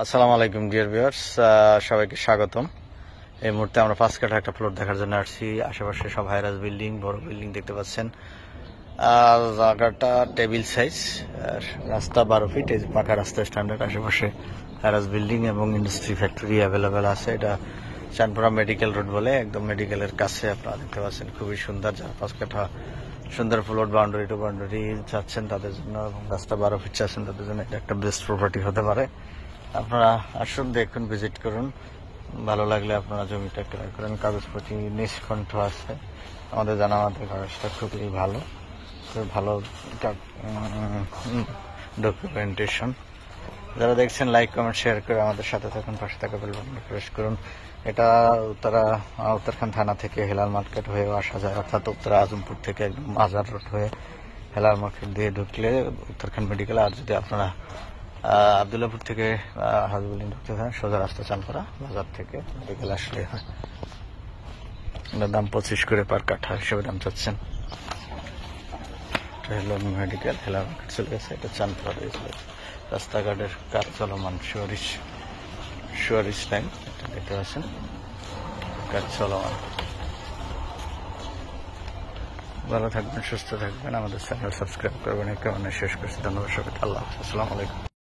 আসসালামু আলাইকুম dear viewers, সবাইকে স্বাগতম। এই মুহূর্তে আমরা 5 কাঠা একটা প্লট দেখার জন্য আসছি। আশেপাশে সব হাইরাজ বিল্ডিং, বড় বিল্ডিং দেখতে পাচ্ছেন। জায়গাটা টেবিল সাইজ, রাস্তা 12 ফিট, এই পাকা রাস্তা স্ট্যান্ডার্ড। আশেপাশে হাইরাজ বিল্ডিং এবং ইন্ডাস্ট্রি ফ্যাক্টরি অ্যাভেলেবেল আছে। এটা চাঁদপুরা মেডিকেল রোড বলে, একদম মেডিকেলের কাছে আপনারা দেখতে পাচ্ছেন। খুবই সুন্দর, যারা 5 কাঠা সুন্দর প্লট বাউন্ডারি টু বাউন্ডারি চাচ্ছেন তাদের জন্য, এবং রাস্তা 12 ফিট চাচ্ছেন তাদের জন্য এটা একটা বেস্ট প্রপার্টি হতে পারে। আপনারা আসুন, দেখুন, ভিজিট করুন। ভালো লাগলে আপনারা জমিটা ক্রয় করেন। কাগজপত্র নিষ্কণ্ঠ আছে, আমাদের জানা আমাদের কাগজটা খুবই ভালো, খুবই ভালো ডকুমেন্টেশন। যারা দেখছেন লাইক কমেন্ট শেয়ার করে আমাদের সাথে থাকুন, পাশে থাকা বেল বাটনে প্রেস করুন। এটা উত্তরখান থানা থেকে হেলাল মার্কেট হয়ে আসা যায়, অর্থাৎ উত্তরা আজমপুর থেকে একদম বাজার রোড হয়ে হেলাল মার্কেট দিয়ে ঢুকলে উত্তরখান মেডিকেল। আর যদি আপনারা আবদুল্লাপুর থেকে হাজবুলিন ঢুকতে থাকেন, সোজা রাস্তা চাঁদপুরা বাজার থেকে মেডিকেল আসলে হয়। এটার দাম 25 করে পার কাঠা হিসেবে দাম চাচ্ছেন। এটা হলো মেডিকেল, হেলাল মার্কেট চলে গেছে, এটা চাঁদপুরা রয়েছে। রাস্তাঘাটের কাজ চলমান, সুয়ারিশ লাইন, এটা দেখতে পাচ্ছেন, কাজ চলমান। ভালো থাকবেন, সুস্থ থাকবেন, আমাদের চ্যানেল সাবস্ক্রাইব করবেন। কেমন শেষ করছি, ধন্যবাদ সবাইকে। আল্লাহ হাফেজ, আসসালামু আলাইকুম।